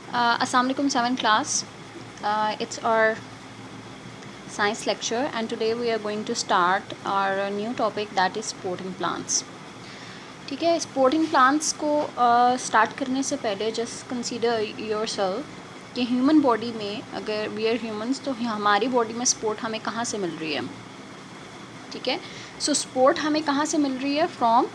Assalamu alaikum 7th class. It's our science lecture and today we are going to start our new topic that is sporting plants. ठीक है, sporting plants को start करने से पहले just consider yourself कि human body में अगर we are humans तो हमारी बॉडी में स्पोर्ट हमें कहाँ से मिल रही है. ठीक है, सो स्पोर्ट हमें कहाँ से मिल रही है from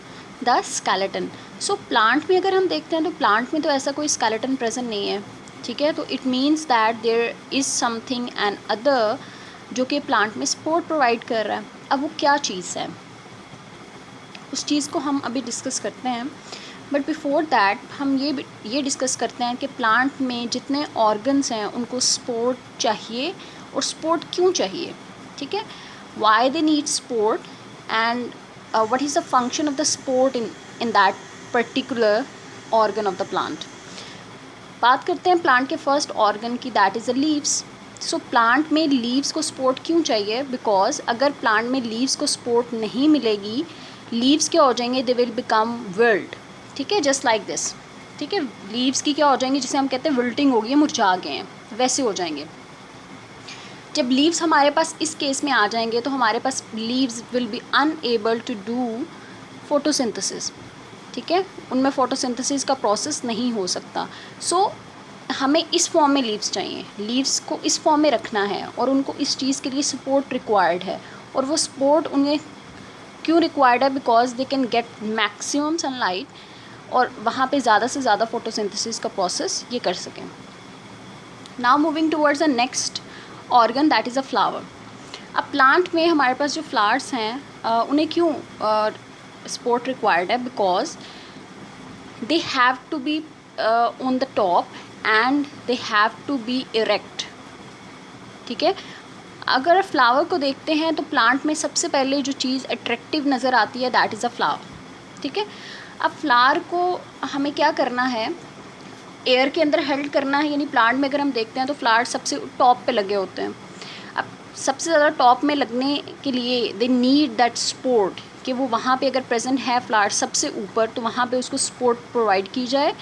the skeleton. So plant में अगर हम देखते हैं तो प्लांट में तो ऐसा कोई स्केलेटन प्रेजेंट नहीं है. ठीक है, तो it means that there is something and other जो कि प्लांट में सपोर्ट प्रोवाइड कर रहा है. अब वो क्या चीज़ है उस चीज़ को हम अभी डिस्कस करते हैं. बट बिफोर दैट हम ये डिस्कस करते हैं कि प्लांट में जितने ऑर्गन्स हैं उनको सपोर्ट चाहिए और सपोर्ट क्यों चाहिए. ठीक है, why they need support and what is the function of the support in that particular organ of the plant. बात करते हैं प्लांट के फर्स्ट ऑर्गन की, that is the leaves. So plant में लीव्स को सपोर्ट क्यों चाहिए? बिकॉज अगर प्लांट में लीव्स को सपोर्ट नहीं मिलेगी, लीव्स क्या हो जाएंगे, दे विल बिकम विल्ट. ठीक है, जस्ट लाइक दिस. ठीक है, लीव्स की क्या हो जाएंगी, जिसे हम कहते हैं विल्टिंग हो गई, मुरझा गए हैं, वैसे हो जाएंगे. जब लीव्स हमारे पास इस केस में आ जाएंगे तो हमारे पास leaves will be unable to do photosynthesis. ठीक है, उनमें फोटोसिंथेसिस का प्रोसेस नहीं हो सकता. सो हमें इस फॉर्म में लीव्स चाहिए, लीव्स को इस फॉर्म में रखना है और उनको इस चीज़ के लिए सपोर्ट रिक्वायर्ड है. और वो सपोर्ट उन्हें क्यों रिक्वायर्ड है? Because they can get maximum sunlight और वहाँ पे ज़्यादा से ज़्यादा फोटोसिंथेसिस का प्रोसेस ये कर सकें. Now moving towards the next organ that is a flower. अब प्लांट में हमारे पास जो फ्लावर्स हैं उन्हें क्यों सपोर्ट रिक्वायर्ड है? Because they have to be on the top and they have to be erect. ठीक है, अगर फ्लावर को देखते हैं तो प्लांट में सबसे पहले जो चीज़ अट्रैक्टिव नज़र आती है दैट इज़ अ फ्लावर. ठीक है, अब फ्लावर को हमें क्या करना है, एयर के अंदर हेल्ड करना है. यानी प्लांट में अगर हम देखते हैं तो फ्लावर सबसे टॉप पे लगे होते हैं. अब सबसे ज़्यादा टॉप में लगने के लिए दे नीड दैट सपोर्ट कि वो वहाँ पे अगर प्रेजेंट है फ्लावर सबसे ऊपर तो वहाँ पे उसको सपोर्ट प्रोवाइड की जाए.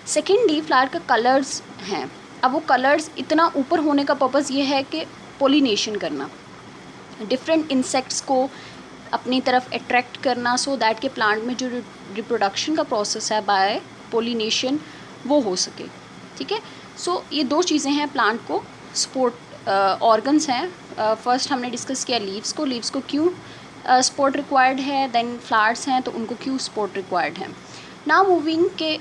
सेकेंडली फ्लावर का कलर्स हैं. अब वो कलर्स इतना ऊपर होने का पर्पज़ ये है कि पोलिनेशन करना, डिफरेंट इंसेक्ट्स को अपनी तरफ अट्रैक्ट करना, सो दैट के प्लांट में जो रिप्रोडक्शन का प्रोसेस है बाय पोलिनेशन वो हो सके. ठीक है, सो ये दो चीज़ें हैं प्लांट को सपोर्ट ऑर्गन्स हैं. फर्स्ट हमने डिस्कस किया लीव्स को क्यों सपोर्ट रिक्वायर्ड है, देन फ्लावर्स हैं तो उनको क्यों सपोर्ट रिक्वायर्ड है. नाउ मूविंग के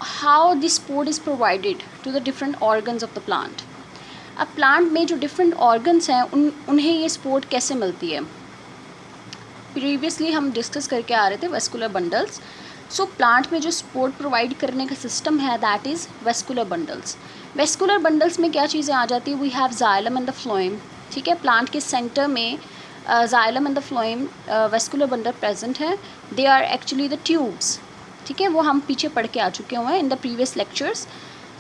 how this support is provided to the different organs of the plant. अब प्लांट में जो डिफरेंट ऑर्गन्स हैं उन्हें ये सपोर्ट कैसे मिलती है. प्रीवियसली हम डिस्कस करके आ रहे थे वेस्कुलर बंडल्स. सो प्लांट में जो सपोर्ट प्रोवाइड करने का सिस्टम है that is vascular bundles. Vascular bundles में क्या चीज़ें आ जाती है, we have xylem and the phloem. ठीक है, प्लांट के सेंटर में xylem and the phloem vascular bundle present है. They are actually the tubes. ठीक है, वो हम पीछे पढ़ के आ चुके हुए हैं in the previous lectures.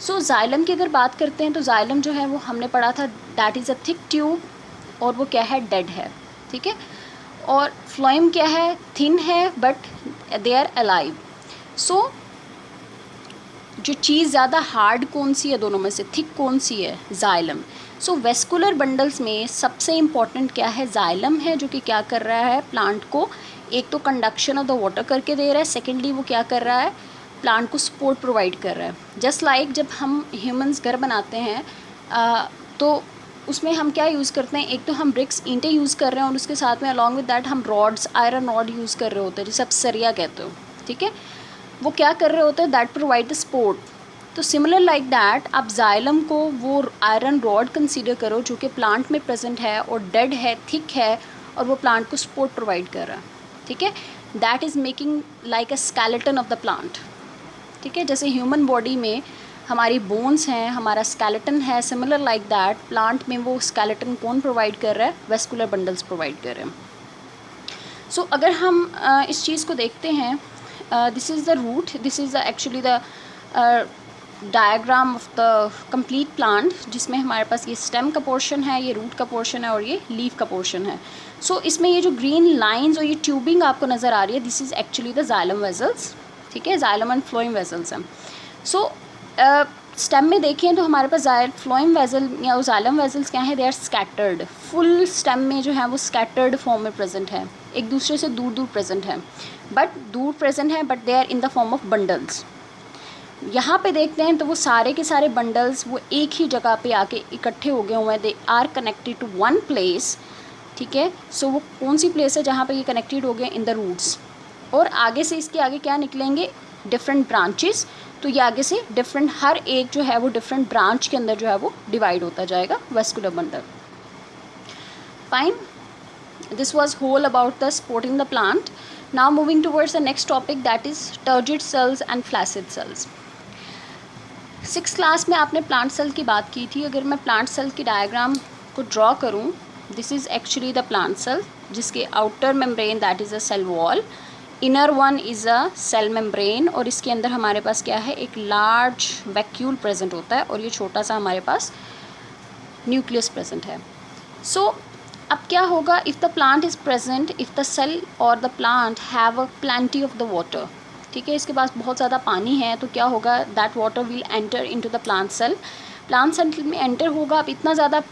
So xylem की अगर बात करते हैं तो जाइलम जो है वो हमने पढ़ा था that is a thick tube और वो क्या है, डेड है. ठीक है, और फ्लोएम क्या है, थिन है बट दे आर अलाइव. सो जो चीज़ ज़्यादा हार्ड कौन सी है दोनों में से, थिक कौन सी है, जाइलम. सो वेस्कुलर बंडल्स में सबसे इम्पॉर्टेंट क्या है, जाइलम है, जो कि क्या कर रहा है, प्लांट को एक तो कंडक्शन ऑफ द वाटर करके दे रहा है, सेकेंडली वो क्या कर रहा है, प्लांट को सपोर्ट प्रोवाइड कर रहा है. जस्ट लाइक जब हम ह्यूमंस घर बनाते हैं तो उसमें हम क्या यूज़ करते हैं, एक तो हम ब्रिक्स ईंटें यूज़ कर रहे हैं और उसके साथ में अलॉन्ग विद दैट हम रॉड्स, आयरन रॉड यूज़ कर रहे होते हैं जिसे आप सरिया कहते हो. ठीक है, वो क्या कर रहे होते हैं, दैट प्रोवाइड द सपोर्ट. तो सिमिलर लाइक दैट आप जाइलम को वो आयरन रॉड कंसीडर करो जो कि प्लांट में प्रेजेंट है और डेड है, थिक है और वो प्लांट को सपोर्ट प्रोवाइड कर रहा है. ठीक है, that is making like a skeleton of the plant. ठीक है, जैसे ह्यूमन बॉडी में हमारी बोन्स हैं, हमारा स्केलेटन है, सिमिलर लाइक दैट प्लांट में वो स्केलेटन कौन प्रोवाइड कर रहा है, वेस्कुलर बंडल्स प्रोवाइड कर रहे हैं. सो अगर हम इस चीज़ को देखते हैं, this is the root, this is the actually the diagram of the complete plant, जिसमें हमारे पास ये स्टेम का पोर्शन है, ये रूट का पोर्शन है और ये लीफ का पोर्शन है. सो इसमें ये जो ग्रीन लाइंस और ये ट्यूबिंग आपको नज़र आ रही है, this is actually the xylem vessels. ठीक है, जाइलम एंड फ्लोएम वेजल्स हैं. सो स्टेम में देखें तो हमारे पास फ्लोएम वेजल या जाइलम वेजल्स क्या है, they are scattered, full stem में जो है वो स्कैटर्ड फॉर्म में प्रेजेंट है, एक दूसरे से दूर दूर प्रेजेंट है, but they are in the form of bundles. यहाँ पे देखते हैं तो वो सारे के सारे बंडल्स वो एक ही जगह पे आके इकट्ठे हो गए हुए हैं, they are connected to one place, ठीक है। सो वो कौन सी प्लेस है जहाँ पे ये कनेक्टेड हो गए, इन द रूट्स। और आगे से इसके आगे क्या निकलेंगे, डिफरेंट ब्रांचेस, तो ये आगे से डिफरेंट, हर एक जो है वो डिफरेंट ब्रांच के अंदर जो है वो डिवाइड होता जाएगा vascular bundle. Fine, this was whole about the supporting the plant. Now moving towards the next topic, that is turgid cells and flaccid cells. 6th class में आपने प्लांट सेल की बात की थी। अगर मैं प्लांट सेल की डायग्राम को ड्रॉ करूं, this is actually the plant cell, जिसके outer membrane that is a cell wall, inner one is a cell membrane, और इसके अंदर हमारे पास क्या है, एक लार्ज वैक्यूल प्रेजेंट होता है, और ये छोटा सा हमारे पास न्यूक्लियस प्रेजेंट है। सो अब क्या होगा, if the plant is present, if the cell और the plant have a plenty of the water, ठीक है, इसके पास बहुत ज़्यादा पानी है, तो क्या होगा, that water will enter into the plant cell. Plant cell में एंटर होगा। अब इतना ज़्यादा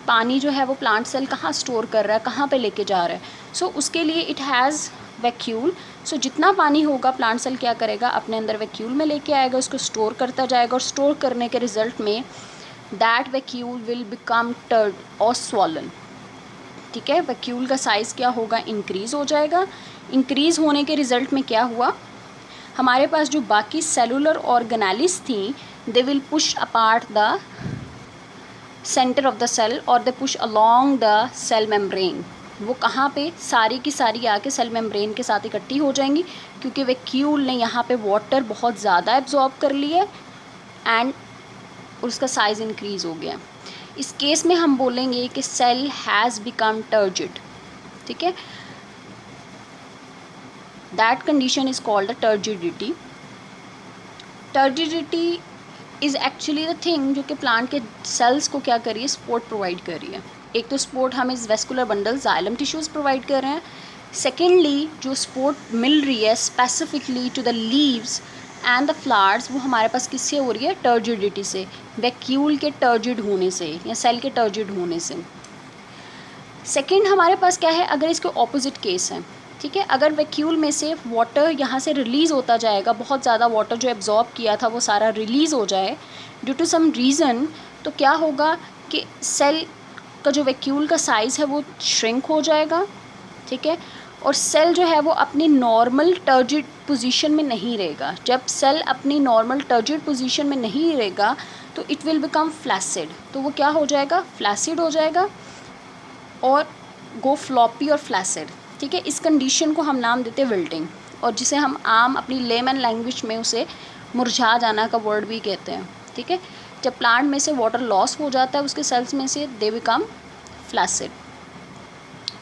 पानी जो है वो प्लांट सेल कहाँ स्टोर कर रहा है, कहाँ पे लेके जा रहा है, सो उसके लिए इट हैज़ वैक्यूल। सो जितना पानी होगा प्लांट सेल क्या करेगा, अपने अंदर वैक्यूल में लेके आएगा, उसको स्टोर करता जाएगा, और स्टोर करने के रिजल्ट में दैट वैक्यूल विल बिकम टर्ड और स्वॉलन, ठीक है। वैक्यूल का साइज़ क्या होगा, इंक्रीज़ हो जाएगा। इंक्रीज़ होने के रिजल्ट में क्या हुआ, हमारे पास जो बाकी सेलुलर ऑर्गेनेलिस थी, they will push apart the centre of the cell और they push along the cell membrane. वो कहाँ पे, सारी की सारी आके सेल मेम्ब्रेन के साथ इकट्ठी हो जाएंगी, क्योंकि वैक्यूल ने यहाँ पे वाटर बहुत ज़्यादा एब्जॉर्ब कर लिया एंड उसका साइज़ इंक्रीज़ हो गया। इस केस में हम बोलेंगे कि सेल हैज़ बिकम टर्जिड, ठीक है। That condition is called the turgidity. Turgidity is actually the thing जो कि प्लांट के सेल्स को क्या कर रही है, सपोर्ट प्रोवाइड कर रही है। एक तो सपोर्ट हम इस vascular bundle xylem tissues provide कर रहे हैं, सेकेंडली जो सपोर्ट मिल रही है specifically to the leaves and the flowers, वो हमारे पास किससे हो रही है, टर्जिडिटी से, वैक्यूल के टर्जिड होने से या सेल के टर्जिड होने से। सेकेंड हमारे पास क्या है, अगर इसके ऑपोजिट केस है, ठीक है, अगर वैक्यूल में से वाटर यहाँ से रिलीज़ होता जाएगा, बहुत ज़्यादा वाटर जो एब्जॉर्ब किया था वो सारा रिलीज़ हो जाए ड्यू टू सम रीज़न, तो क्या होगा कि सेल का जो वैक्यूल का साइज़ है वो श्रिंक हो जाएगा, ठीक है, और सेल जो है वो अपनी नॉर्मल टर्जिड पोजीशन में नहीं रहेगा। जब सेल अपनी नॉर्मल टर्जिड पोजीशन में नहीं रहेगा तो इट विल बिकम फ्लैसिड, तो वो क्या हो जाएगा, फ्लैसिड हो जाएगा और गो फ्लॉपी और फ्लैसिड, ठीक है। इस कंडीशन को हम नाम देते हैं विल्टिंग, और जिसे हम आम अपनी लेमन लैंग्वेज में उसे मुरझा जाना का वर्ड भी कहते हैं, ठीक है। जब प्लांट में से वाटर लॉस हो जाता है उसके सेल्स में से, they become flaccid.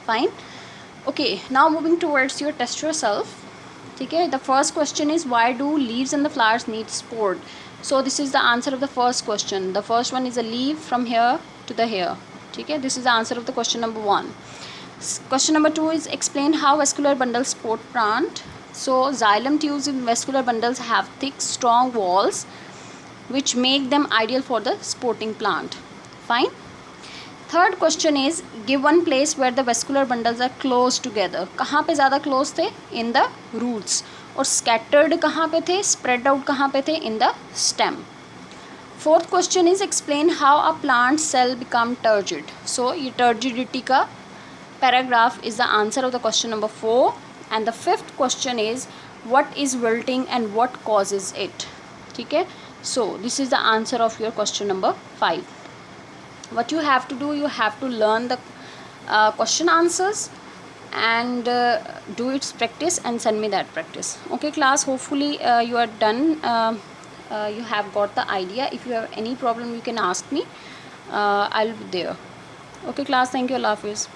Fine, okay, now moving towards your test yourself, ठीक है। The first question is why do leaves and the flowers need support. So this is the answer of the first question. The first one is a leave from here to the here, ठीक है, this is the answer of the question number 1. Question number 2 is explain how vascular bundles support plant. So xylem tubes in vascular bundles have thick, strong walls which make them ideal for the supporting plant. Fine. Third question is give one place where the vascular bundles are close together. कहाँ पे ज़्यादा close थे? In the roots. और scattered कहाँ पे थे? Spread out कहाँ पे थे? In the stem. Fourth question is explain how a plant cell become turgid. So ये turgidity का paragraph is the answer of the question number 4. And the fifth question is what is wilting and what causes it, ठीक है. So this is the answer of your question number 5. What you have to do, you have to learn the question answers and do its practice and send me that practice. Okay class, hopefully you are done, you have got the idea. If you have any problem you can ask me, I'll be there. Okay class, thank you, Allah Hafiz.